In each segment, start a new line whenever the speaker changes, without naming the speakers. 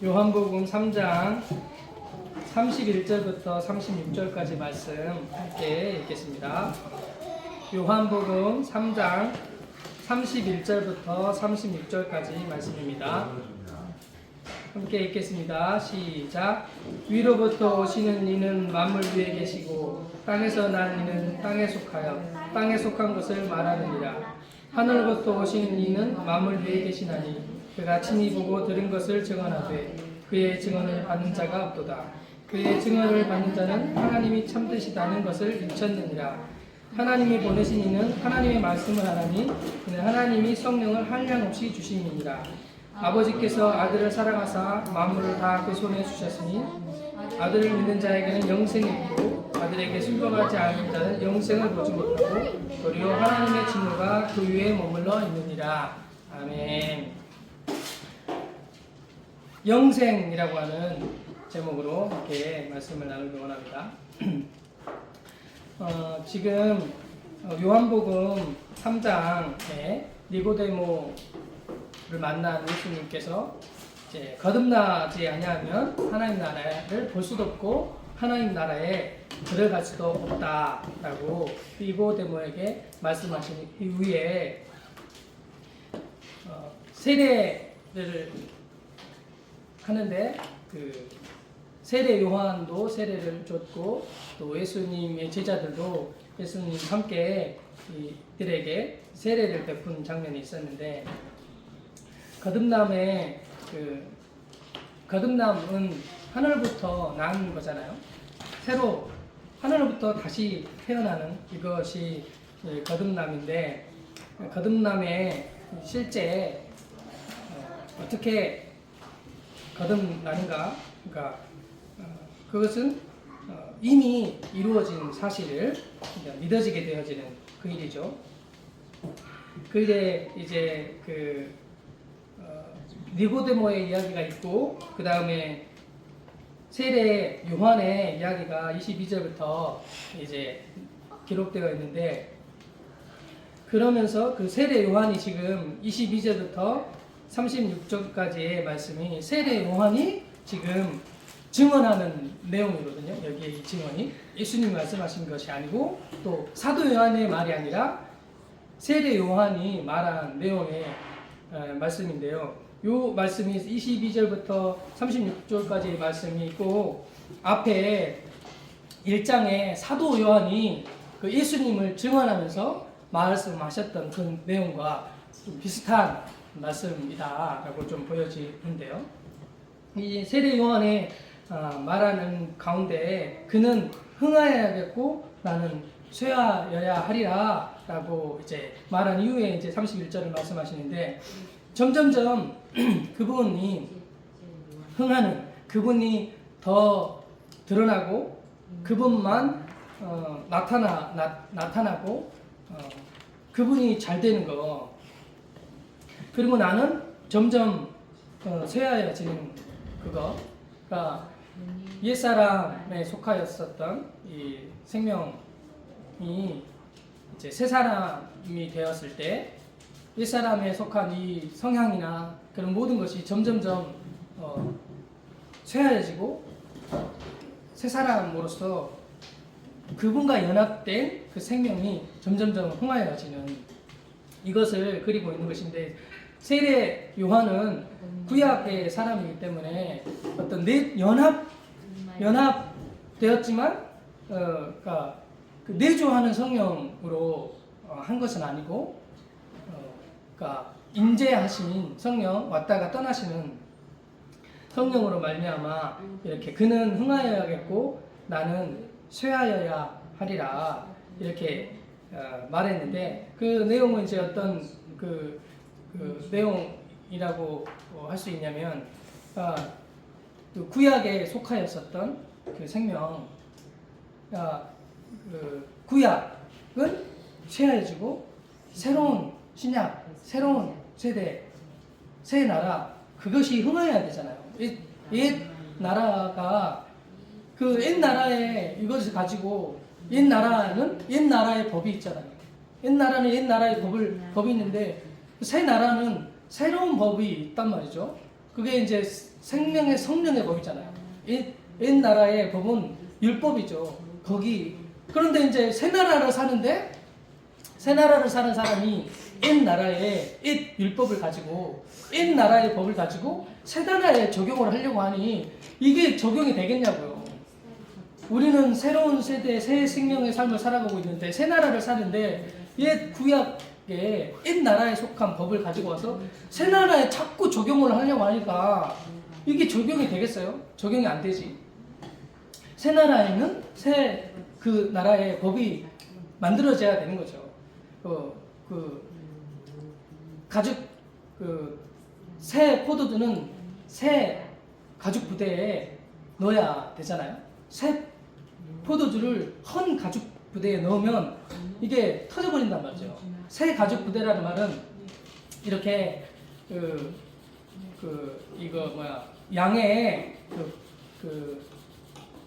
요한복음 3장 31절부터 36절까지 말씀 함께 읽겠습니다. 요한복음 3장 31절부터 36절까지 말씀입니다. 함께 읽겠습니다. 시작. 위로부터 오시는 이는 만물 위에 계시고 땅에서 난 이는 땅에 속하여 땅에 속한 것을 말하느니라. 하늘부터 오시는 이는 만물 위에 계시나니 그가 친히 보고 들은 것을 증언하되 그의 증언을 받는 자가 없도다. 그의 증언을 받는 자는 하나님이 참되시다는 것을 미쳤느니라. 하나님이 보내신 이는 하나님의 말씀을 하나니 그는 하나님이 성령을 한량없이 주심이니라. 아버지께서 아들을 사랑하사 만물을 다 그 손에 주셨으니 아들을 믿는 자에게는 영생이 있고 아들에게 순종하지 않는 자는 영생을 보지 못하고 도리어 하나님의 진노가 그 위에 머물러 있느니라. 아멘. 영생이라고 하는 제목으로 이렇게 말씀을 나누기 원합니다. 지금 요한복음 3장에 니고데모를 만난 예수님께서 이제 거듭나지 아니하면 하나님 나라를 볼 수도 없고 하나님 나라에 들어갈 수도 없다라고 니고데모에게 말씀하신 이후에 세례를 하는데 그 세례 요한도 세례를 줬고 또 예수님의 제자들도 예수님 함께 이들에게 세례를 베푼 장면이 있었는데 거듭남은 하늘부터 난 거잖아요. 새로 하늘부터 다시 태어나는 이것이 거듭남인데 거듭남의 실제 어떻게 거듭나는가? 그러니까 그것은 이미 이루어진 사실을 믿어지게 되어지는 그 일이죠. 그 일에 이제 니고데모의 이야기가 있고 그 다음에 세례 요한의 이야기가 22절부터 이제 기록되어 있는데 그러면서 그 세례 요한이 지금 22절부터 36절까지의 말씀이 세례 요한이 지금 증언하는 내용이거든요. 여기에 이 증언이 예수님이 말씀하신 것이 아니고 또 사도 요한의 말이 아니라 세례 요한이 말한 내용의 말씀인데요. 이 말씀이 22절부터 36절까지의 말씀이 있고 앞에 1장에 사도 요한이 그 예수님을 증언하면서 말씀하셨던 그 내용과 좀 비슷한 말씀이다 라고 좀 보여지는데요. 이 세례 요한의 말하는 가운데 그는 흥하여야겠고 나는 쇠하여야 하리라 라고 이제 말한 이후에 이제 31절을 말씀하시는데 점점점 그분이 흥하는 그분이 더 드러나고 그분만 나타나고 그분이 잘 되는 거 그리고 나는 점점 쇠하여지는 그거. 그러니까 옛사람에 속하였었던 이 생명이 이제 새 사람이 되었을 때 옛사람에 속한 이 성향이나 그런 모든 것이 점점점 쇠하여지고 새 사람으로서 그분과 연합된 그 생명이 점점점 흥하여지는 이것을 그리고 있는 것인데 세례 요한은 구약의 사람이기 때문에 어떤 연합되었지만 그러니까 그 내주하는 성령으로 한 것은 아니고 그러니까 인재하신 성령 왔다가 떠나시는 성령으로 말미암아 이렇게 그는 흥하여야겠고 나는 쇠하여야 하리라 이렇게 말했는데 그 내용은 이제 어떤 그 내용이라고 할 수 있냐면 그 구약에 속하였었던 그 생명 그 구약은 쇠하여지고 새로운 신약 새로운 세대 새 나라 그것이 흥하여야 되잖아요. 옛 나라가 그 옛 나라의 이것을 가지고 옛 나라는 옛 나라의 법이 있잖아요. 옛 나라는 옛 나라의 법이 있는데 새 나라는 새로운 법이 있단 말이죠. 그게 이제 생명의 성령의 법이잖아요. 옛 나라의 법은 율법이죠. 그런데 이제 새 나라를 사는데, 새 나라를 사는 사람이 옛 나라의 옛 율법을 가지고, 옛 나라의 법을 가지고 새 나라에 적용을 하려고 하니 이게 적용이 되겠냐고요. 우리는 새로운 세대, 새 생명의 삶을 살아가고 있는데, 새 나라를 사는데 옛 구약의 옛 나라에 속한 법을 가지고 와서 새 나라에 자꾸 적용을 하려고 하니까 이게 적용이 되겠어요? 적용이 안 되지. 새 나라에는 새 그 나라의 법이 만들어져야 되는 거죠. 새 포도주는 새 가죽 부대에 넣어야 되잖아요. 새 포도주를 헌 가죽 부대에 넣으면 이게 터져버린단 말이죠. 새 가죽 부대라는 말은 이렇게 양의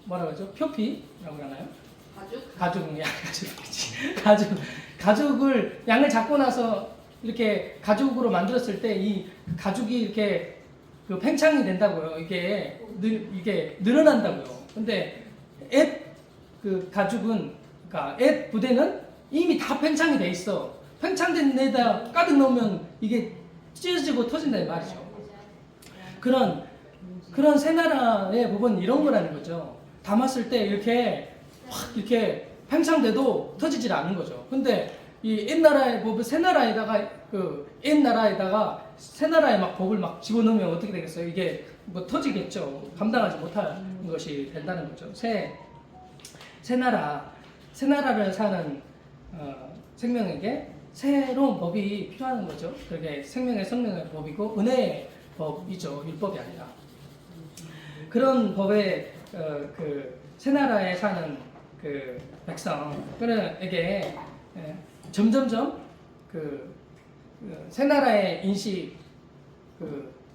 뭐라고 하죠? 표피라고 하나요? 가죽을 양을 잡고 나서 이렇게 가죽으로 만들었을 때 이 가죽이 이렇게 팽창이 된다고요. 이게 늘어난다고요. 근데 가죽은, 그러니까 앳 부대는 이미 다 팽창이 돼 있어. 팽창된 데다 가득 넣으면 이게 찢어지고 터진다는 말이죠. 그런 새 나라의 법은 이런 거라는 거죠. 담았을 때 이렇게 팽창돼도 터지질 않는 거죠. 근데 이 옛나라의 법을 새 나라에다가 옛나라에다가 새 나라의 막 법을 막 집어넣으면 어떻게 되겠어요? 이게 뭐 터지겠죠. 감당하지 못하는 것이 된다는 거죠. 새 나라를 사는 생명에게 새로운 법이 필요한 거죠. 그게 생명의 성령의 법이고 은혜의 법이죠. 율법이 아니라. 그런 법에 새 나라에 사는 백성에게 점점점 새 나라의 인식,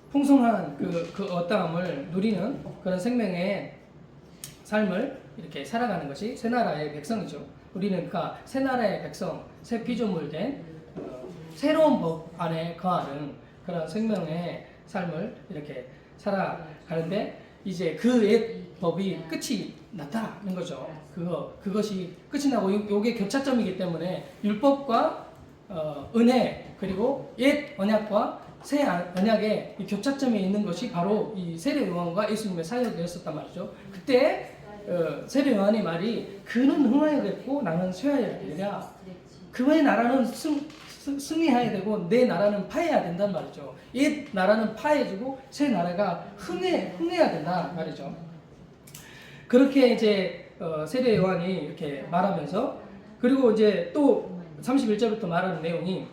풍성한 어떠함을 누리는 그런 생명의 삶을 이렇게 살아가는 것이 새 나라의 백성이죠. 우리는 그러니까 새 나라의 백성, 새 피조물 된 새로운 법 안에 거하는 그런 생명의 삶을 이렇게 살아가는데, 이제 그 옛 법이 끝이 났다는 거죠. 그것이 끝이 나고 요게 교차점이기 때문에 율법과 은혜, 그리고 옛 언약과 새 언약의 이 교차점에 있는 것이 바로 이 세례 요한과 예수님의 사역이었었단 말이죠. 그때 세례 요한의 말이 그는 흥하여겠고 나는 쇠하여야 그의 나라는 승리해야 되고 내 나라는 파해야 된다는 말이죠. 옛 나라는 파해지고 새 나라가 흥해야 된다 말이죠. 그렇게 이제 세례 요한이 이렇게 말하면서, 그리고 이제 또 31절부터 말하는 내용이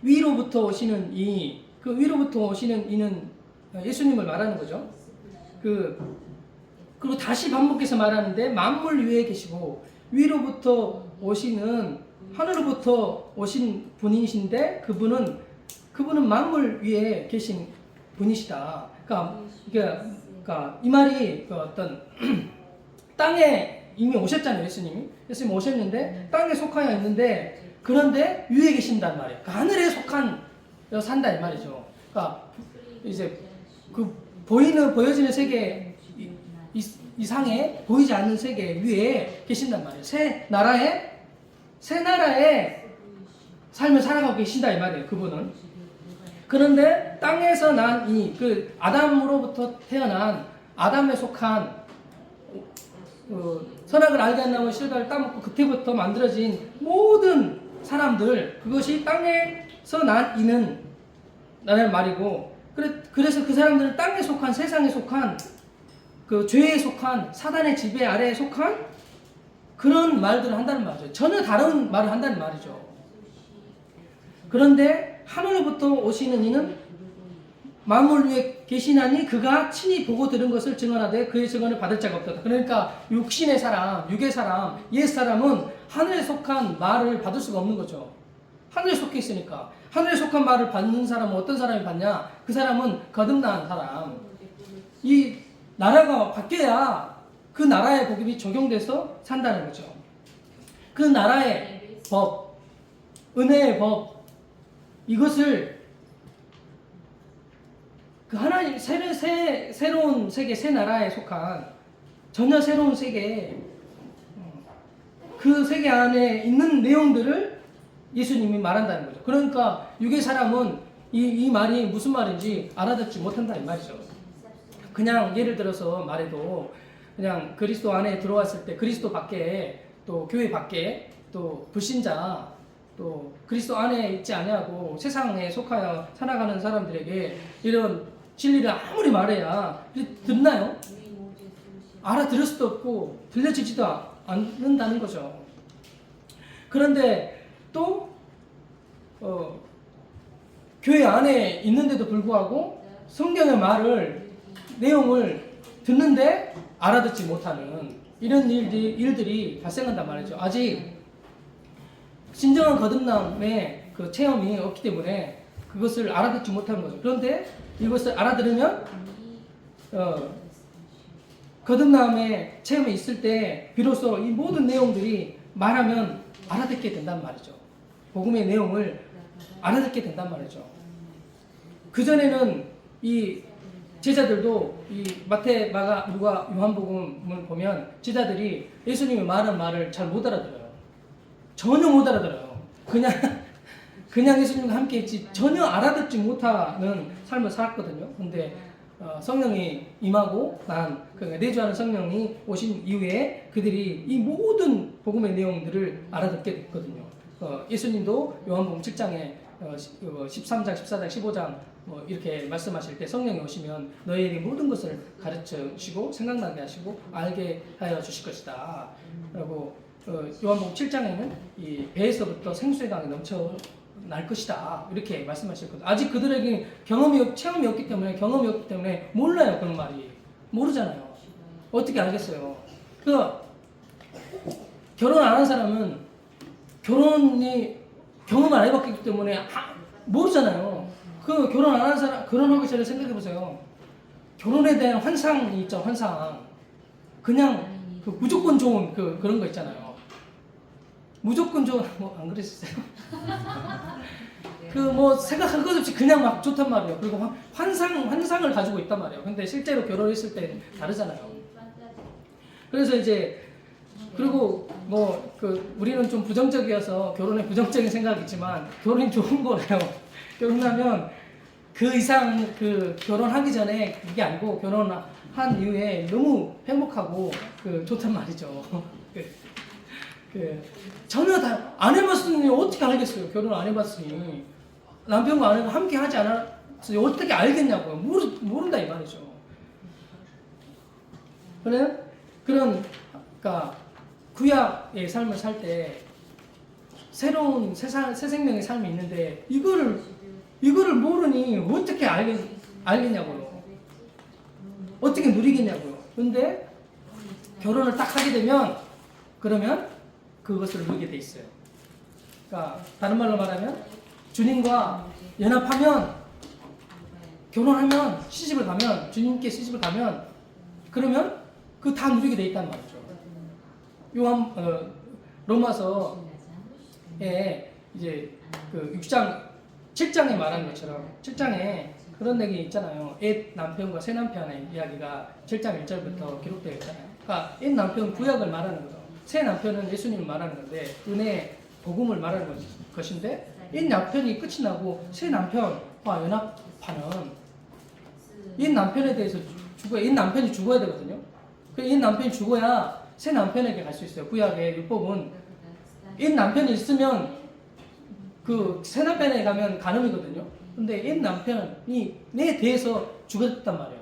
위로부터 오시는 위로부터 오시는 이는 예수님을 말하는 거죠. 그리고 다시 반복해서 말하는데 만물 위에 계시고 위로부터 오시는 하늘로부터 오신 분이신데 그분은 만물 위에 계신 분이시다. 그러니까 이 말이 어떤 땅에 이미 오셨잖아요. 예수님 오셨는데 땅에 속하여 있는데 그런데 위에 계신단 말이에요. 그러니까 하늘에 속한 산다 이 말이죠. 그러니까 이제 보여지는 세계 이상에 보이지 않는 세계 위에 계신단 말이에요. 새 나라의 삶을 살아가고 계신다 이 말이에요. 그분은. 그런데 땅에서 난 아담으로부터 태어난 아담에 속한 선악을 알게 한다면 실과를 따먹고 그때부터 만들어진 모든 사람들, 그것이 땅에서 난 이는 라는 말이고, 그래서 그 사람들은 땅에 속한, 세상에 속한, 죄에 속한, 사단의 지배 아래에 속한 그런 말들을 한다는 말이죠. 전혀 다른 말을 한다는 말이죠. 그런데 하늘로부터 오시는 이는 만물 위에 계시나니 그가 친히 보고 들은 것을 증언하되 그의 증언을 받을 자가 없다. 그러니까 육의 사람, 옛 사람은 하늘에 속한 말을 받을 수가 없는 거죠. 하늘에 속해 있으니까. 하늘에 속한 말을 받는 사람은 어떤 사람이 받냐? 그 사람은 거듭난 사람. 이 나라가 바뀌어야 그 나라의 복음이 적용돼서 산다는 거죠. 그 나라의 법, 은혜의 법, 이것을 그 하나님 새로운 세계, 새 나라에 속한 전혀 새로운 세계, 그 세계 안에 있는 내용들을 예수님이 말한다는 거죠. 그러니까 육의 사람은 이 말이 무슨 말인지 알아듣지 못한다 이 말이죠. 그냥 예를 들어서 말해도 그냥 그리스도 안에 들어왔을 때 그리스도 밖에 또 교회 밖에 또 불신자 또 그리스도 안에 있지 아니하고 세상에 속하여 살아가는 사람들에게 이런 진리를 아무리 말해야 듣나요? 알아들을 수도 없고 들려지지도 않는다는 거죠. 그런데 또 교회 안에 있는데도 불구하고 성경의 내용을 듣는데 알아듣지 못하는 이런 일들이 발생한단 말이죠. 아직 진정한 거듭남의 그 체험이 없기 때문에 그것을 알아듣지 못하는 거죠. 그런데 이것을 알아들으면 거듭남의 체험이 있을 때 비로소 이 모든 내용들이 말하면 알아듣게 된단 말이죠. 복음의 내용을 알아듣게 된단 말이죠. 그전에는 이 제자들도 이 마태, 마가, 누가, 요한복음을 보면 제자들이 예수님이 말한 말을 잘 못 알아들어요. 전혀 못 알아들어요. 그냥 예수님과 함께 있지 전혀 알아듣지 못하는 삶을 살았거든요. 근데 성령이 임하고 내주하는 성령이 오신 이후에 그들이 이 모든 복음의 내용들을 알아듣게 됐거든요. 예수님도 요한복음 7장에 13장, 14장, 15장 이렇게 말씀하실 때 성령이 오시면 너희에게 모든 것을 가르쳐 주시고 생각나게 하시고 알게 하여 주실 것이다. 그리고 요한복음 7장에는 이 배에서부터 생수의 강이 넘쳐 날 것이다. 이렇게 말씀하셨거든요. 아직 그들에게 체험이 없기 때문에 몰라요. 그런 말이. 모르잖아요. 어떻게 알겠어요. 결혼 안 한 사람은 경험을 안 해봤기 때문에 모르잖아요. 결혼 안 한 사람, 결혼하기 전에 생각해보세요. 결혼에 대한 환상이 있죠, 환상. 그냥 무조건 좋은 그런 거 있잖아요. 무조건 좋은, 안 그랬어요? 생각할 것 없이 그냥 막 좋단 말이에요. 그리고 환상을 가지고 있단 말이에요. 근데 실제로 결혼했을 때 다르잖아요. 그래서 그리고 우리는 좀 부정적이어서 결혼에 부정적인 생각이 있지만 결혼이 좋은 거예요. 결혼하면 그 이상 결혼하기 전에 그게 아니고 결혼한 이후에 너무 행복하고 좋단 말이죠. 전혀 다 안 해봤으니 어떻게 알겠어요. 결혼 안 해봤으니 남편과 아내가 함께 하지 않았으니 어떻게 알겠냐고요. 모른다 이 말이죠. 그러니까 구약의 삶을 살 때 새로운 새 생명의 삶이 있는데 이거를 모르니 어떻게 알겠냐고요. 어떻게 누리겠냐고요. 근데 결혼을 딱 하게 되면 그러면 그것을 누리게 돼 있어요. 그러니까 다른 말로 말하면 주님과 연합하면 결혼하면 주님께 시집을 가면 그러면 다 누리게 돼 있다는 말이죠. 로마서에 이제 6장 7장에 말하는 것처럼 7장에 그런 얘기 있잖아요. 옛 남편과 새 남편의 이야기가 7장 1절부터 기록되어 있잖아요. 그러니까 옛 남편 구약을 말하는 거죠. 새 남편은 예수님을 말하는 건데 은혜 복음을 말하는 것인데 옛 남편이 끝이 나고 새 남편과 연합하는 옛 남편에 대해서 옛 남편이 죽어야 되거든요. 옛 남편이 죽어야 새 남편에게 갈 수 있어요. 구약의 율법은 옛 남편이 있으면 새 남편에게 가면 간음이거든요. 근데 옛 남편이 내 대해서 죽었단 말이에요.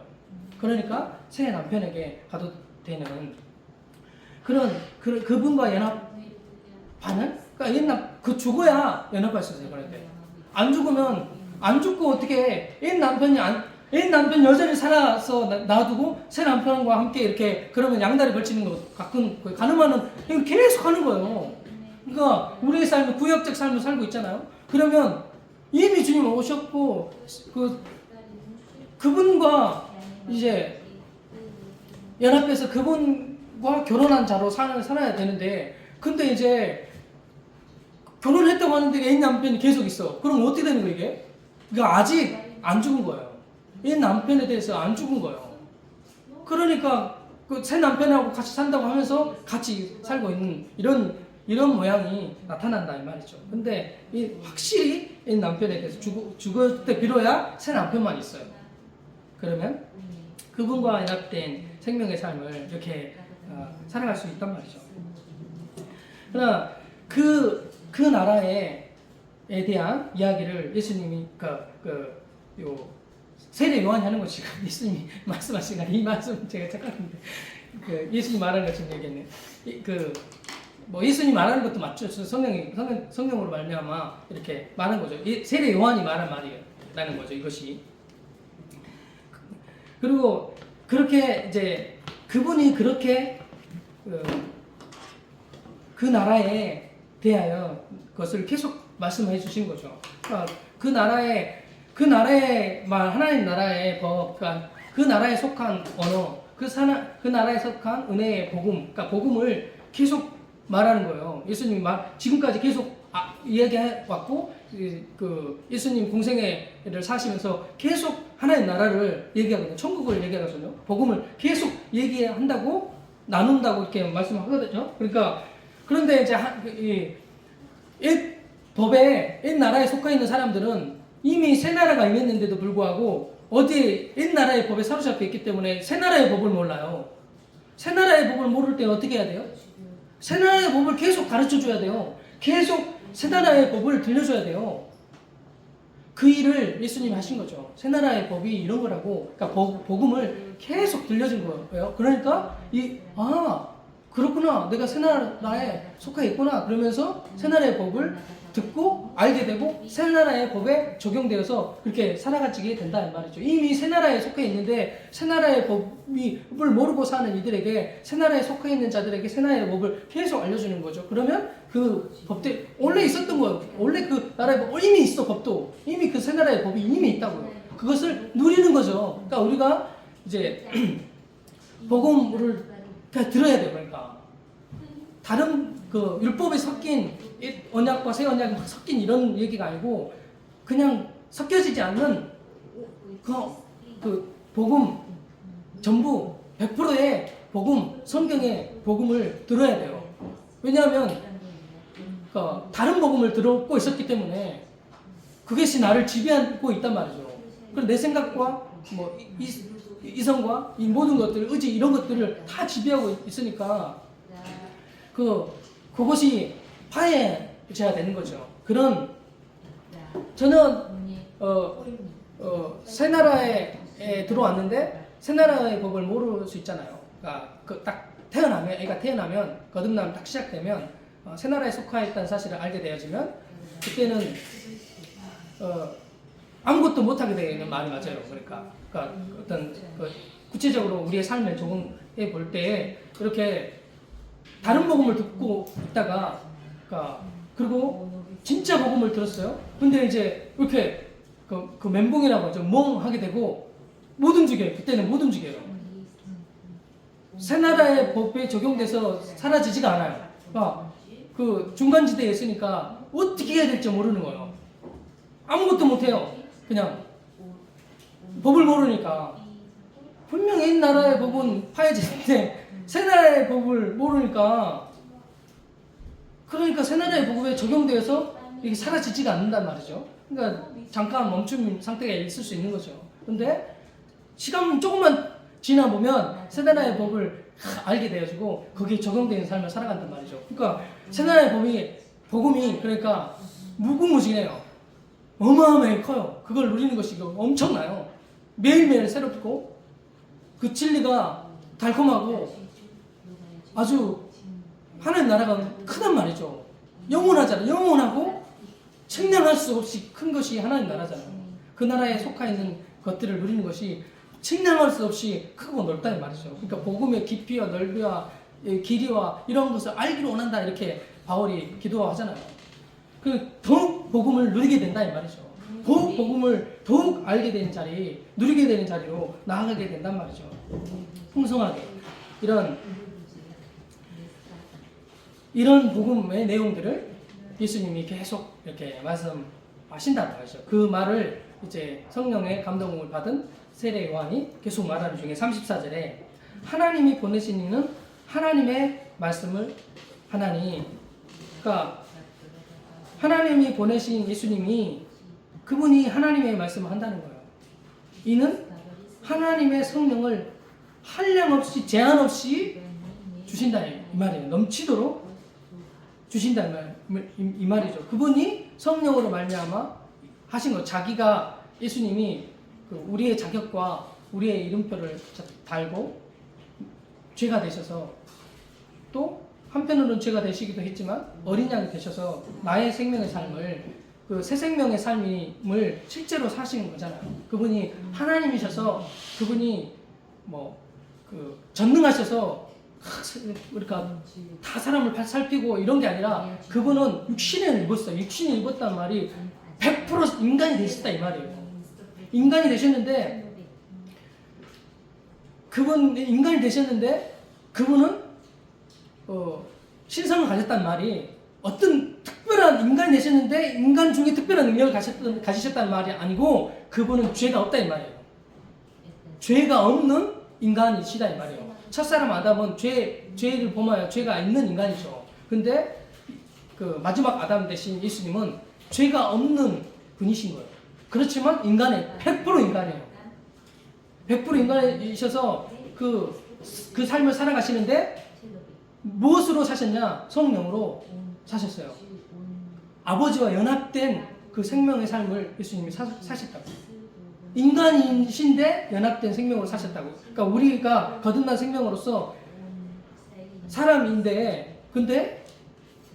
그러니까 새 남편에게 가도 되는 그런 그분과 연합하는 그러니까 죽어야 연합할 수 있어요. 그런데 안 죽고 어떻게 옛 남편 여전히 살아서 놔두고 새 남편과 함께 이렇게 그러면 양다리 걸치는 거 가끔 가늠하는 이거 계속 하는 거예요. 그러니까 우리의 삶은 구역적 삶을 살고 있잖아요. 그러면 이미 주님 오셨고 그분과 이제 연합해서 그분과 결혼한 자로 살아야 되는데 근데 이제 결혼했다고 하는데 애인 남편이 계속 있어. 그럼 어떻게 되는 거예요 이게? 그러니까 아직 안 죽은 거예요. 옛 남편에 대해서 안 죽은 거예요. 그러니까 그 새 남편하고 같이 산다고 하면서 같이 살고 있는 이런 모양이 나타난다 이 말이죠. 근데 확실히 옛 남편에 대해서 죽을 때 비로야 새 남편만 있어요. 그러면 그분과 연합된 생명의 삶을 이렇게 살아갈 수 있단 말이죠. 그러나 그 나라에 대한 이야기를 예수님이 세례 요한이 하는 거 지금 예수님이 말씀하신 거 이 말씀 제가 착각했는데 예수님 말하는 것 지금 얘기했네. 예수님 말하는 것도 맞죠. 성령으로 말미암아 이렇게 말한 거죠. 세례 요한이 말한 말이라는 거죠. 이것이. 그리고 그렇게 이제 그분이 그렇게 그 나라에 대하여 그것을 계속 말씀해 주신 거죠. 그러니까 그 나라의 말 하나님 나라의 법, 그러니까 그 나라에 속한 언어, 그 나라에 속한 은혜의 복음, 그러니까 복음을 계속 말하는 거예요. 예수님이 지금까지 계속 이야기해 왔고, 예수님 공생애를 사시면서 계속 하나님 나라를 얘기하거든요. 천국을 얘기하거든요. 복음을 계속 얘기한다고 나눈다고 이렇게 말씀하거든요. 그런데 이제 옛 법에 옛 나라에 속해 있는 사람들은 이미 새 나라가 임했는데도 불구하고 옛 나라의 법에 사로잡혀 있기 때문에 새 나라의 법을 몰라요. 새 나라의 법을 모를 때는 어떻게 해야 돼요? 새 나라의 법을 계속 가르쳐 줘야 돼요. 계속 새 나라의 법을 들려줘야 돼요. 그 일을 예수님이 하신 거죠. 새 나라의 법이 이런 거라고. 그러니까 복음을 계속 들려준 거예요. 그러니까 그렇구나. 내가 새 나라에 속해 있구나. 그러면서 새 나라의 법을 듣고 알게 되고 새 나라의 법에 적용되어서 그렇게 살아가지게 된다 이 말이죠. 이미 새 나라에 속해 있는데 새 나라의 법을 모르고 사는 이들에게 새 나라에 속해 있는 자들에게 새 나라의 법을 계속 알려주는 거죠. 그러면 그 법들 원래 있었던 거예요. 원래 그 나라의 법 이미 있어. 법도 이미 그 새 나라의 법이 이미 있다고요. 그것을 누리는 거죠. 그러니까 우리가 이제 복음을 들어야 돼요. 그러니까 다른 율법에 섞인 언약과 새 언약이 막 섞인 이런 얘기가 아니고 그냥 섞여지지 않는 그 복음 전부 100%의 복음, 성경의 복음을 들어야 돼요. 왜냐하면 다른 복음을 들었고 있었기 때문에 그것이 나를 지배하고 있단 말이죠. 그래서 내 생각과 이성과 이 모든 것들, 의지 이런 것들을 다 있으니까 그것이 파해져야 되는 거죠. 저는 새 나라에 들어왔는데 새 나라의 법을 모를 수 있잖아요. 그러니까 딱 애가 태어나면 거듭남 딱 시작되면 새 나라에 속하였다는 사실을 알게 되어지면 그때는 아무것도 못하게 되는 말이 맞아요. 그러니까 어떤 구체적으로 우리의 삶에 적용해 볼 때 이렇게 다른 복음을 듣고 있다가 그리고 진짜 복음을 들었어요. 근데 이제 이렇게 그 멘붕이라고 하죠. 멍하게 되고 못 움직여요. 그때는 못 움직여요. 새 나라의 법에 적용돼서 사라지지가 않아요. 그 중간지대에 있으니까 어떻게 해야 될지 모르는 거예요. 아무것도 못해요. 그냥 법을 모르니까. 분명히 옛 나라의 법은 파해지는데 새 나라의 법을 모르니까 새 나라의 법에 적용되어서 이게 사라지지가 않는단 말이죠. 그러니까 잠깐 멈춤 상태가 있을 수 있는 거죠. 근데 시간 조금만 지나보면 새 나라의 법을 알게 되어지고 거기에 적용되는 삶을 살아간단 말이죠. 그러니까 새 나라의 복음이 그러니까 무궁무진해요. 어마어마하게 커요. 그걸 누리는 것이 엄청나요. 매일매일 새롭고 그 진리가 달콤하고 아주 하나님 나라가 크단 말이죠. 영원하잖아요. 영원하고 측량할 수 없이 큰 것이 하나님 나라잖아요. 그 나라에 속해 있는 것들을 누리는 것이 측량할 수 없이 크고 넓다는 말이죠. 그러니까 복음의 깊이와 넓이와 길이와 이런 것을 알기를 원한다 이렇게 바울이 기도하잖아요. 더욱 복음을 누리게 된다 이 말이죠. 복음을 더욱 알게 되는 자리, 누리게 되는 자리로 나아가게 된단 말이죠. 풍성하게 이런 복음의 내용들을 예수님이 계속 이렇게 말씀하신다는 말이죠. 그 말을 이제 성령의 감동을 받은 세례 요한이 계속 말하는 중에 34절에 하나님이 보내신 이는 하나님의 말씀을 그러니까 하나님이 보내신 예수님이 그분이 하나님의 말씀을 한다는 거예요. 이는 하나님의 성령을 한량없이 제한 없이 주신다 이 말이에요. 넘치도록 주신다 이 말이죠. 그분이 성령으로 말미암아 하신 거. 자기가 예수님이 우리의 자격과 우리의 이름표를 달고 죄가 되셔서 또 한편으로는 죄가 되시기도 했지만 어린 양이 되셔서 나의 생명의 삶을 그 새 생명의 삶을 실제로 사시는 거잖아요. 그분이 하나님이셔서 그분이 전능하셔서 그러니까 다 사람을 살피고 이런 게 아니라 그분은 육신을 입었어요. 육신을 입었단 말이 100% 인간이 되셨다 이 말이에요. 인간이 되셨는데 인간이 되셨는데 그분은 신성을 가졌단 말이 어떤 특별한 인간이 되셨는데 인간 중에 특별한 능력을 가지셨다는 말이 아니고 그분은 죄가 없다 이 말이에요. 죄가 없는 인간이시다 이 말이에요. 첫사람 아담은 죄를 범하여 죄가 있는 인간이죠. 근데 그 마지막 아담 대신 예수님은 죄가 없는 분이신 거예요. 그렇지만 100% 인간이에요. 100% 인간이셔서 그 삶을 살아가시는데 무엇으로 사셨냐? 성령으로 사셨어요. 아버지와 연합된 그 생명의 삶을 예수님이 사셨다고. 인간이신데 연합된 생명으로 사셨다고. 그러니까 우리가 거듭난 생명으로서 사람인데 근데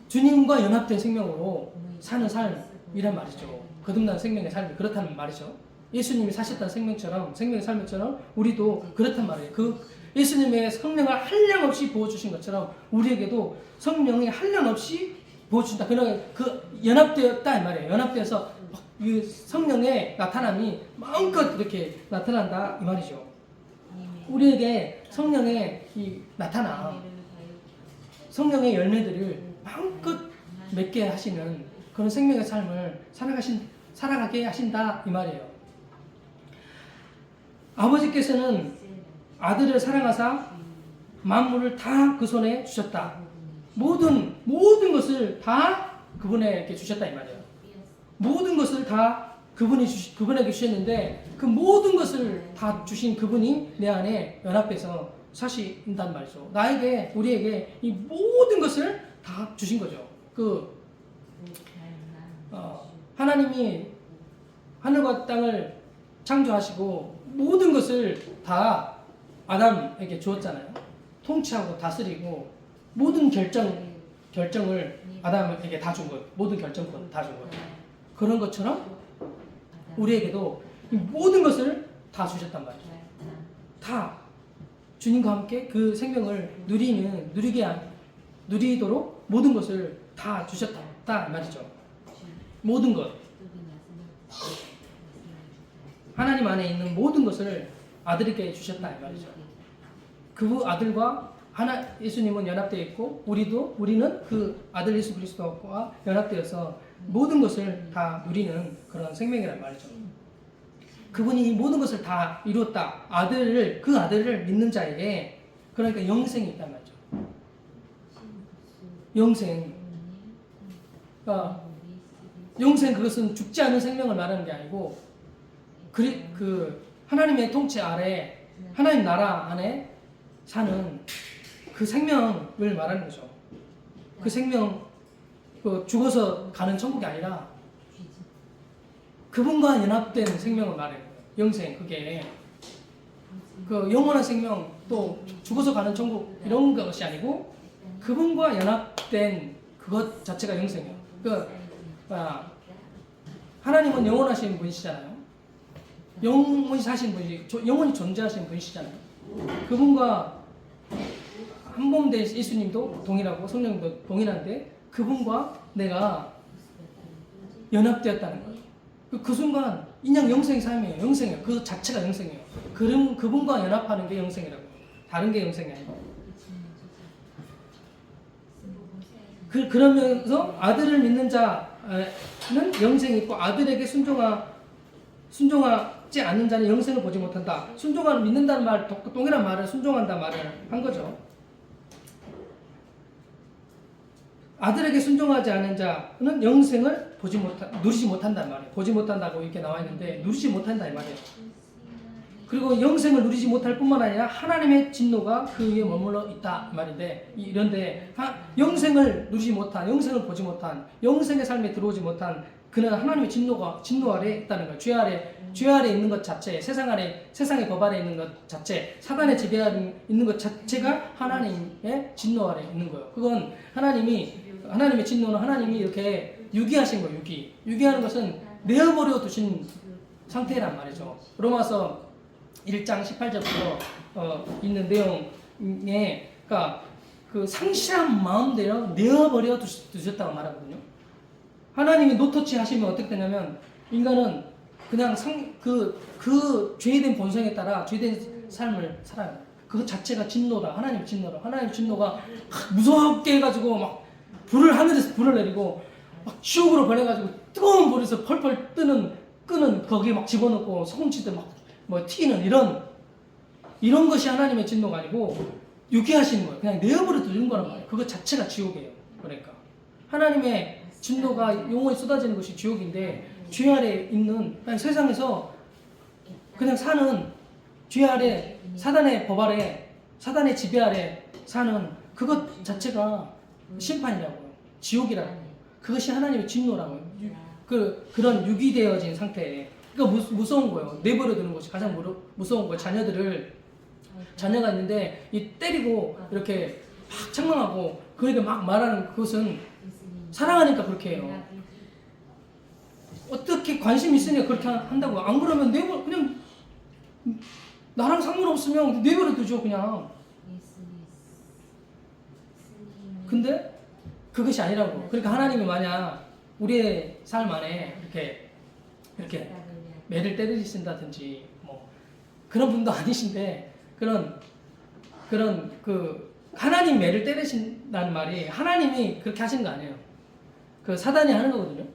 주님과 연합된 생명으로 사는 삶이란 말이죠. 거듭난 생명의 삶이 그렇다는 말이죠. 예수님이 사셨던 생명의 삶처럼 우리도 그렇단 말이에요. 예수님의 성령을 한량없이 부어주신 것처럼 우리에게도 성령이 한량없이 부어주신다. 연합되었다 이 말이에요. 연합되어서 이 성령의 나타남이 마음껏 이렇게 나타난다 이 말이죠. 우리에게 성령의 이 나타남, 성령의 열매들을 마음껏 맺게 하시는 그런 생명의 삶을 살아가게 하신다 이 말이에요. 아버지께서는 아들을 사랑하사 만물을 다 그 손에 주셨다. 모든 것을 다 그분에게 주셨다 이 말이에요. 모든 것을 다 그분에게 주셨는데 그 모든 것을 다 주신 그분이 내 안에 연합해서 사신단 말이죠. 우리에게 이 모든 것을 다 주신 거죠. 하나님이 하늘과 땅을 창조하시고 모든 것을 다 아담에게 주었잖아요. 통치하고 다스리고 모든 결정을 아담에게 다 준 것, 모든 결정권 다 준 것. 그런 것처럼 우리에게도 이 모든 것을 다 주셨단 말이죠. 다 주님과 함께 그 생명을 누리도록 모든 것을 다 주셨다 말이죠. 모든 것. 하나님 안에 있는 모든 것을 아들에게 주셨다 이 말이죠. 그 아들과 예수님은 연합되어 있고 우리는 그 아들 예수 그리스도와 연합되어서 모든 것을 다 누리는 그런 생명이란 말이죠. 그분이 이 모든 것을 다 이루었다. 그 아들을 믿는 자에게 그러니까 영생이 있단 말이죠. 영생. 그러니까 영생 그것은 죽지 않은 생명을 말하는 게 아니고 하나님의 통치 아래 하나님 나라 안에 사는 그 생명을 말하는 거죠. 그 생명 죽어서 가는 천국이 아니라 그분과 연합된 생명을 말해요. 영생 그게 영원한 생명 또 죽어서 가는 천국 이런 것이 아니고 그분과 연합된 그것 자체가 영생이에요. 하나님은 영원하신 분이시잖아요. 영원히 사신 분이 영원히 존재하신 분이시잖아요. 그분과 한 몸 된 예수님도 동일하고 성령도 동일한데 그분과 내가 연합되었다는 거예요. 그 순간 인양 영생의 삶이에요. 영생이에요. 그 자체가 영생이에요. 그분과 연합하는 게 영생이라고. 다른 게 영생이 아니고. 그러면서 아들을 믿는 자는 영생이 있고 아들에게 순종하지 않는 자는 영생을 보지 못한다. 순종하는 믿는다는 말, 동일한 말을 순종한다 말을 한 거죠. 아들에게 순종하지 않은 자는 영생을 누리지 못한단 말이에요. 보지 못한다고 이렇게 나와 있는데 누리지 못한다 이 말이에요. 그리고 영생을 누리지 못할 뿐만 아니라 하나님의 진노가 그 위에 머물러 있다 이 말인데, 이런데 영생을 누리지 못한, 영생을 보지 못한, 영생의 삶에 들어오지 못한 그는 하나님의 진노 아래 있다는 거예요. 죄 아래 있는 것 자체, 세상의 법 아래 있는 것 자체, 사단의 지배 아래 있는 것 자체가 하나님의 진노 아래 있는 거예요. 그건 하나님의 진노는 하나님이 이렇게 유기하신 거예요. 유기하는 것은 내어버려 두신 상태란 말이죠. 로마서 1장 18절부터 있는 내용에, 그러니까 그 상실한 마음대로 내어버려 두셨다고 말하거든요. 하나님이 노터치 하시면 어떻게 되냐면 인간은 그냥 그 죄된 본성에 따라 죄된 삶을 살아요. 그 자체가 진노다. 하나님 진노가 무섭게 해가지고 막 하늘에서 불을 내리고 막 지옥으로 보내가지고 뜨거운 불에서 펄펄 끄는 거기에 막 집어넣고 소금치듯 막 튀는 이런 것이 하나님의 진노가 아니고 유기하시는 거예요. 그냥 내어버려 두는 거란 말이에요. 그거 자체가 지옥이에요. 그러니까 하나님의 진노가 영원히 쏟아지는 것이 지옥인데, 죄 아래 있는 세상에서 그냥 사는, 죄 아래, 사단의 법 아래, 사단의 지배 아래 사는 그것 자체가 심판이라고요. 지옥이라고요. 그것이 하나님의 진노라고요. 그런 유기되어진 상태에. 그러니까 무서운 거예요. 내버려 두는 것이 가장 무서운 거예요. 자녀가 있는데 때리고 이렇게 막 책망하고 그러니까 막 말하는 그것은 사랑하니까 그렇게 해요. 어떻게 관심 있으니까 그렇게 한다고. 안 그러면 그냥 나랑 상관없으면 내버려 두죠 그냥. 근데 그것이 아니라고. 그러니까 하나님이 만약 우리의 삶 안에 이렇게 매를 때리신다든지 뭐 그런 분도 아니신데, 하나님 매를 때리신다는 말이 하나님이 그렇게 하신 거 아니에요. 그 사단이 하는 거거든요.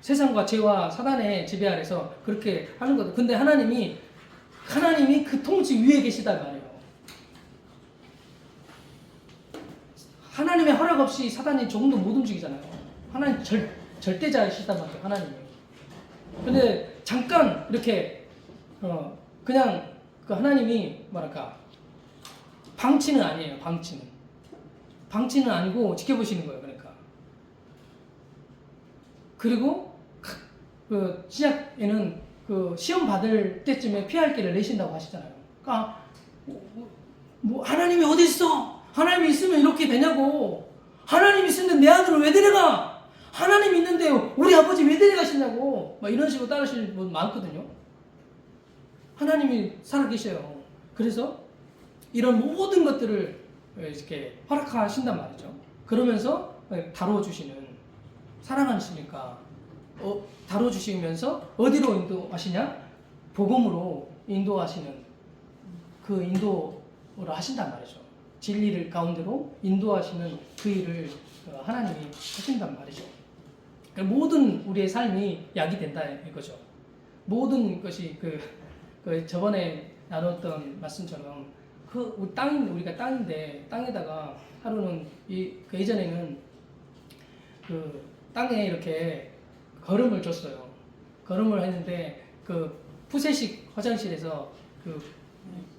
세상과 죄와 사단의 지배 아래서 그렇게 하는 거거든요. 근데 하나님이 그 통치 위에 계시단 말이에요. 하나님의 허락 없이 사단이 조금도 못 움직이잖아요. 하나님 절대자이시단 말이에요. 하나님이. 근데 잠깐 이렇게 그냥 그 하나님이 뭐랄까 방치는 아니에요. 방치는 아니고 지켜보시는 거예요. 그러니까. 그리고 그 시작에는 그 시험 받을 때쯤에 피할 길을 내신다고 하시잖아요. 그러니까 하나님이 어디 있어? 하나님이 있으면 이렇게 되냐고. 하나님이 있으면 내 아들을 왜 데려가? 하나님이 있는데 우리 아버지 왜 데려가시냐고. 막 이런 식으로 따르시는 분 많거든요. 하나님이 살아계셔요. 그래서 이런 모든 것들을 이렇게 허락하신단 말이죠. 그러면서 다뤄주시는, 사랑하시니까 다뤄주시면서 어디로 인도하시냐? 복음으로 인도하시는, 그 인도를 하신단 말이죠. 진리를 가운데로 인도하시는 그 일을 하나님이 하신단 말이죠. 모든 우리의 삶이 약이 된다 이거죠. 모든 것이 저번에 나눴던 말씀처럼 우리가 땅인데 땅에다가 하루는 그 예전에는 그 땅에 이렇게 거름을 줬어요. 거름을 했는데 그 푸세식 화장실에서 그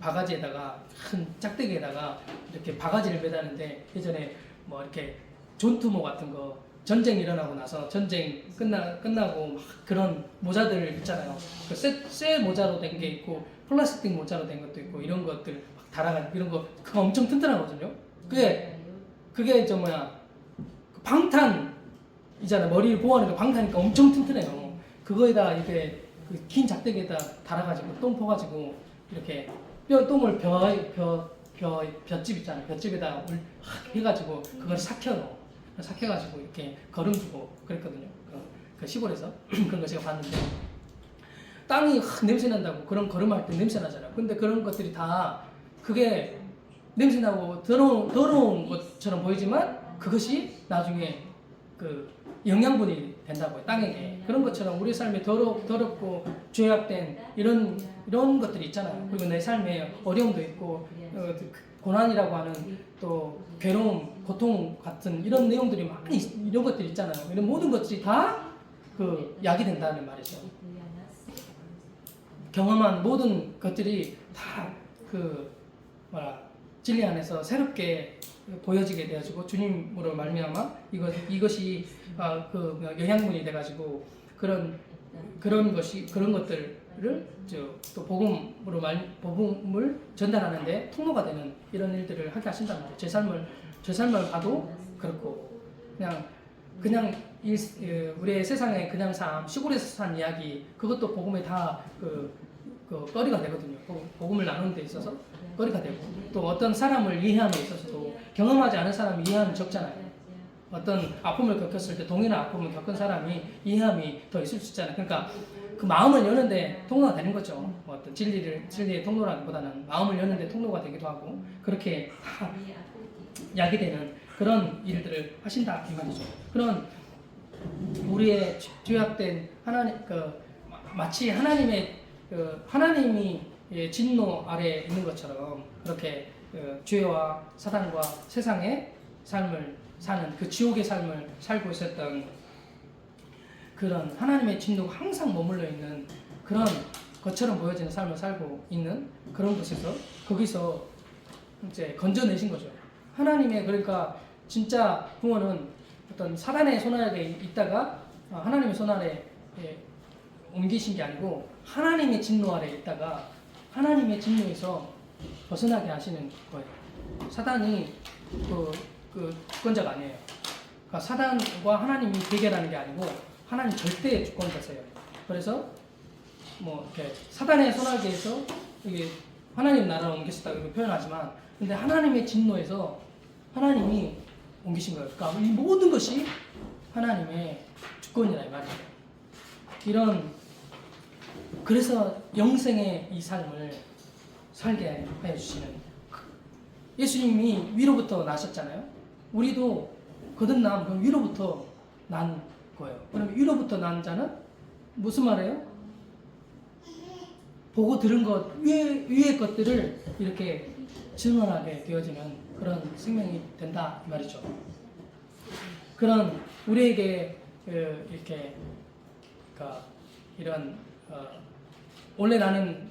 바가지에다가 큰 짝대기에다가 이렇게 바가지를 매다는데, 예전에 뭐 이렇게 존투모 같은 거 전쟁 일어나고 나서 전쟁 끝나고 막 그런 모자들 있잖아요. 그 쇠 모자로 된 게 있고 플라스틱 모자로 된 것도 있고 이런 것들 막 달아가지고 이런 거 그거 엄청 튼튼하거든요. 그게 방탄이잖아. 머리를 보호하는 거 방탄이니까 엄청 튼튼해요. 그거에다 이렇게 그 긴 작대기에다 달아가지고 똥 퍼가지고 이렇게 똥을 볏짚 있잖아요. 볏짚에다 해가지고 그걸 삭혀가지고 이렇게 거름 주고 그랬거든요. 그 시골에서 그런 거 제가 봤는데, 땅이 냄새 난다고 그런 거름할 때 냄새 나잖아요. 근데 그런 것들이 다 그게 냄새 나고 더러운 것처럼 보이지만 그것이 나중에 그 영양분이 된다고요. 땅에게. 그런 것처럼 우리 삶에 더럽고 죄악된 이런 것들이 있잖아요. 그리고 내 삶에 어려움도 있고 고난이라고 하는 또 괴로움, 고통 같은 이런 내용들이 많이 이런 것들이 있잖아요. 이런 모든 것들이 다 그 약이 된다는 말이죠. 경험한 모든 것들이 다 그 진리 안에서 새롭게 보여지게 되어지고 주님으로 말미암아 이것이 그 영양분이 돼가지고 그런 것들을 또 복음을 전달하는데 통로가 되는 이런 일들을 하게 하신단 말이에요. 제 삶을 봐도 그렇고 그냥 우리의 세상의 그냥 삶, 시골에서 산 이야기 그것도 복음에 다 그 거리가 되거든요. 복음을 나누는 데 있어서 거리가 되고 또 어떤 사람을 이해함에 있어서도 경험하지 않은 사람이 이해함이 적잖아요. 어떤 아픔을 겪었을 때 동일한 아픔을 겪은 사람이 이해함이 더 있을 수 있잖아요. 그러니까 그 마음을 여는데 통로가 되는 거죠. 어떤 진리의 통로라기보다는 마음을 여는데 통로가 되기도 하고 그렇게 다 약이 되는 그런 일들을 하신다 이 말이죠. 그런 우리의 죄악된 마치 하나님이 진노 아래 있는 것처럼 그렇게 죄와 사단과 세상의 삶을 사는 그 지옥의 삶을 살고 있었던 그런 하나님의 진노가 항상 머물러 있는 그런 것처럼 보여지는 삶을 살고 있는 그런 곳에서 거기서 이제 건져내신 거죠. 하나님의 그러니까 진짜 구원은 어떤 사단의 손 아래 있다가 하나님의 손 아래 옮기신 게 아니고 하나님의 진노 아래 있다가 하나님의 진노에서 벗어나게 하시는 거예요. 사단이 그 주권자가 아니에요. 그러니까 사단과 하나님이 대결하는 게 아니고 하나님 절대 주권자세요. 그래서 이렇게 사단의 손아귀에서 이게 하나님 나라를 옮기셨다고 표현하지만 근데 하나님의 진노에서 하나님이 옮기신 거예요. 그러니까 이 모든 것이 하나님의 주권이라 이 말이에요. 그래서 영생의 이 삶을 살게 하여 주시는 예수님이 위로부터 나셨잖아요. 우리도 거듭남 그럼 위로부터 난 거예요. 그럼 위로부터 난 자는 무슨 말이에요? 보고 들은 것 위의 것들을 이렇게 증언하게 되어지는 그런 생명이 된다 이 말이죠. 그런 우리에게 이렇게 이런 원래 나는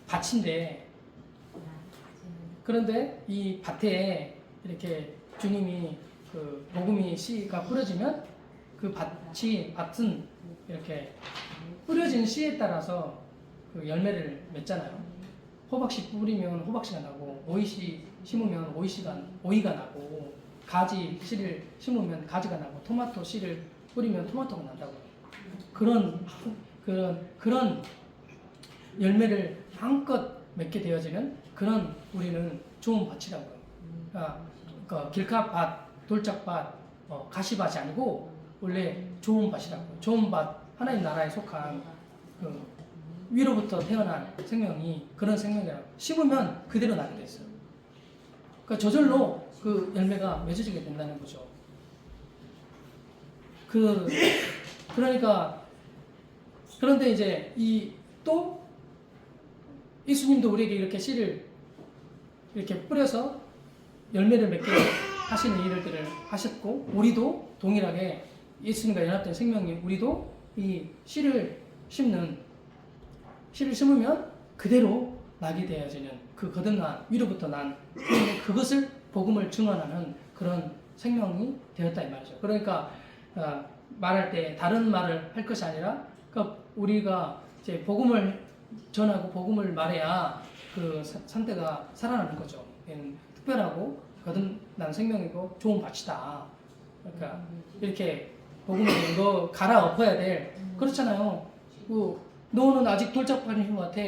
밭인데 그런데 이 밭에 이렇게 주님이 그 복음이 씨가 뿌려지면 그 밭은 이렇게 뿌려진 씨에 따라서 그 열매를 맺잖아요. 호박씨 뿌리면 호박씨가 나고 오이씨 심으면 오이가 나고 가지 씨를 심으면 가지가 나고 토마토 씨를 뿌리면 토마토가 난다고요. 그런 열매를 한껏 맺게 되어지는 그런 우리는 좋은 밭이라고요. 그러니까 길가밭, 돌짝밭, 가시밭이 아니고 원래 좋은 밭이라고요. 좋은 밭, 하나님 나라에 속한 위로부터 태어난 생명이 그런 생명이라고. 심으면 그대로 나게 됐어요. 그러니까 저절로 그 열매가 맺어지게 된다는 거죠. 그러니까 그런데 이제 또 예수님도 우리에게 이렇게 씨를 이렇게 뿌려서 열매를 맺게 하시는 일들을 하셨고 우리도 동일하게 예수님과 연합된 생명이 우리도 이 씨를 심으면 그대로 나게 되어지는 그 거듭난 위로부터 난 그것을 복음을 증언하는 그런 생명이 되었다 이 말이죠. 그러니까 말할 때 다른 말을 할 것이 아니라 그러니까 우리가 이제 복음을 전하고 복음을 말해야 그 산대가 살아나는 거죠. 특별하고 거듭난 생명이고 좋은 밭이다. 그러니까 이렇게 복음을 너 갈아 엎어야 될 그렇잖아요. 너는 아직 돌짝밭인 것 같아.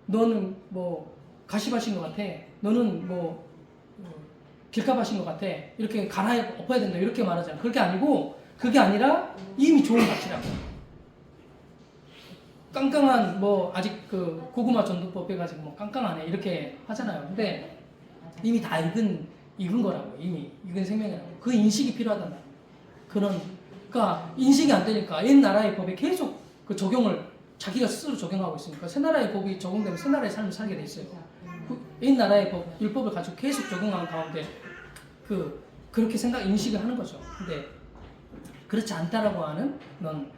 너는 가시밭인 것 같아. 너는 길가밭인 것 같아. 이렇게 갈아 엎어야 된다. 이렇게 말하잖아요. 그게 아니라 이미 좋은 밭이라고. 깡깡한 아직 그 고구마 전도법 해가지고 깡깡하네 이렇게 하잖아요. 근데 이미 다 익은 거라고. 이미 익은 생명이라고. 그 인식이 필요하단 말이에요. 그러니까 인식이 안 되니까 옛 나라의 법에 계속 그 적용을 자기가 스스로 적용하고 있으니까 새 나라의 법이 적용되면 새 나라의 삶을 살게 돼 있어요. 옛 나라의 법, 율법을 가지고 계속 적용하는 가운데 그렇게 인식을 하는 거죠. 근데 그렇지 않다라고 하는 넌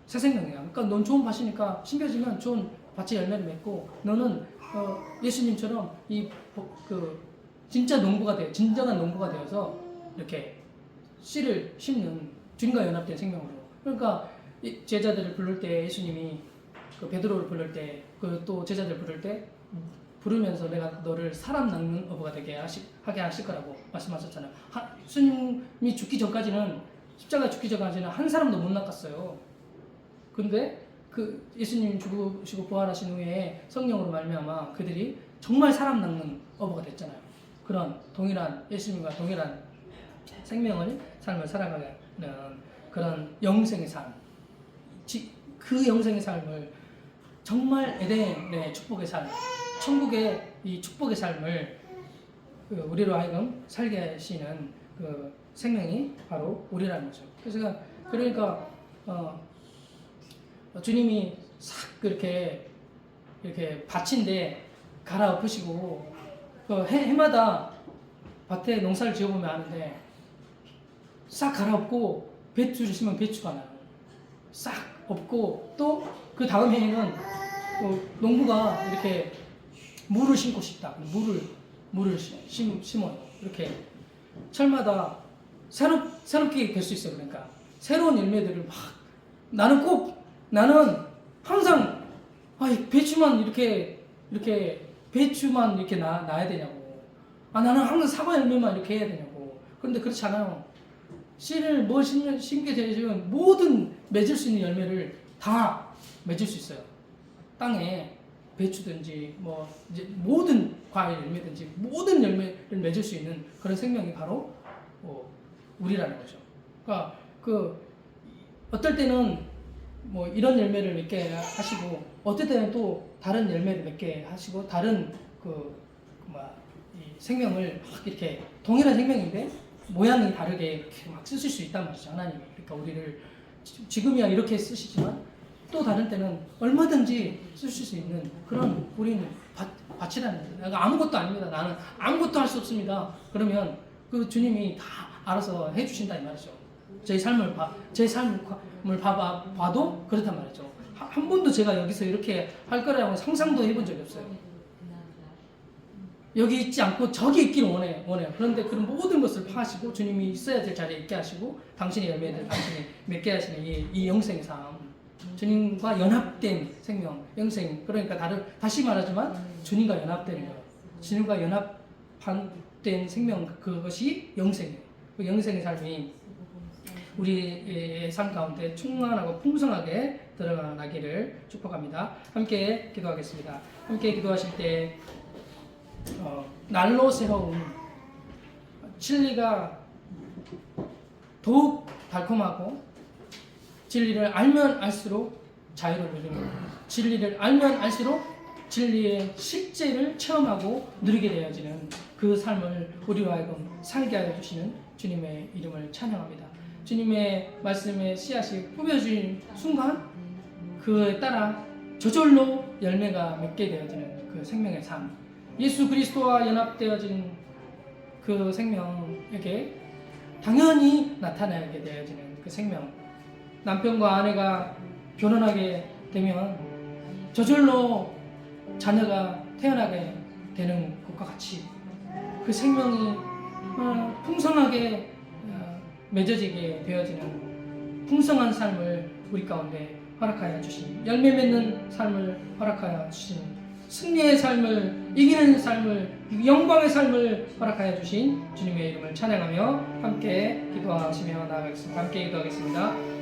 새 생명이야. 그러니까 넌 좋은 밭이니까 심겨지면 좋은 밭의 열매를 맺고 너는 예수님처럼 진짜 농부가 돼, 진정한 농부가 되어서 이렇게 씨를 심는 주님과 연합된 생명으로. 그러니까 제자들을 부를 때 예수님이 베드로를 부를 때 또 제자들 부를 때 부르면서 내가 너를 사람 낚는 어부가 되게 하게 하실 거라고 말씀하셨잖아요. 예수님이 죽기 전까지는 십자가에 죽기 전까지는 한 사람도 못 낚았어요. 근데 예수님이 죽으시고 부활하신 후에 성령으로 말미암아 그들이 정말 사람 낚는 어부가 됐잖아요. 그런 예수님과 동일한 삶을 살아가는 그런 영생의 삶, 그 영생의 삶을 정말 에덴의 축복의 삶, 천국의 이 축복의 삶을 우리로 하여금 살게 하시는 그 생명이 바로 우리라는 거죠. 그러니까 주님이 싹 이렇게 밭인데 갈아엎으시고 해마다 밭에 농사를 지어보면 아는데 싹 갈아엎고 배추를 심으면 배추가 나요. 싹 엎고 또 그 다음 해에는 농부가 이렇게 물을 심고 싶다. 물을 심어요. 이렇게 철마다 새롭게 될 수 있어요. 그러니까 새로운 열매들을 나는 항상 배추만 이렇게 배추만 이렇게 나야 되냐고. 나는 항상 사과 열매만 이렇게 해야 되냐고. 그런데 그렇지 않아요. 씨를 심게 되면 모든 맺을 수 있는 열매를 다 맺을 수 있어요. 땅에 배추든지 이제 모든 과일 열매든지 모든 열매를 맺을 수 있는 그런 생명이 바로 우리라는 거죠. 그러니까 어떨 때는 이런 열매를 맺게 하시고 어떨 때는 또 다른 열매를 맺게 하시고 다른 이 생명을 이렇게 동일한 생명인데 모양이 다르게 이렇게 쓰실 수 있단 말이죠. 하나님이. 그러니까 우리를 지금이야 이렇게 쓰시지만 또 다른 때는 얼마든지 쓰실 수 있는 그런 우리는 밭이라는 거예요. 내가 아무것도 아닙니다. 나는 아무것도 할 수 없습니다. 그러면 그 주님이 다 알아서 해주신다 이 말이죠. 제 삶을 봐도 그렇단 말이죠. 한 번도 제가 여기서 이렇게 할 거라고 상상도 해본 적이 없어요. 여기 있지 않고 저기 있기를 원해요. 그런데 그런 모든 것을 파하시고 주님이 있어야 될 자리에 있게 하시고 당신의 열매들 당신이 맺게 하시는 이 영생의 삶, 주님과 연합된 생명, 영생. 그러니까 다시 말하지만 주님과 연합되는 것, 주님과 연합된 생명, 그것이 영생이에요. 그 영생의 삶이 우리의 삶 가운데 충만하고 풍성하게 들어가기를 축복합니다. 함께 기도하겠습니다. 함께 기도하실 때 날로 새로운 진리가 더욱 달콤하고 진리를 알면 알수록 자유를 누립니다. 진리를 알면 알수록 진리의 실제를 체험하고 누리게 되어지는 그 삶을 우리로 하여금 살게 하여 주시는 주님의 이름을 찬양합니다. 주님의 말씀에 씨앗이 뿌려진 순간 그에 따라 저절로 열매가 맺게 되어지는 그 생명의 삶, 예수 그리스도와 연합되어진 그 생명에게 당연히 나타나게 되어지는 그 생명, 남편과 아내가 결혼하게 되면 저절로 자녀가 태어나게 되는 것과 같이 그 생명이 풍성하게 맺어지게 되어지는 풍성한 삶을 우리 가운데 허락하여 주신, 열매 맺는 삶을 허락하여 주신, 승리의 삶을, 이기는 삶을, 영광의 삶을 허락하여 주신 주님의 이름을 찬양하며 함께 기도하시며 나아가겠습니다. 함께 기도하겠습니다.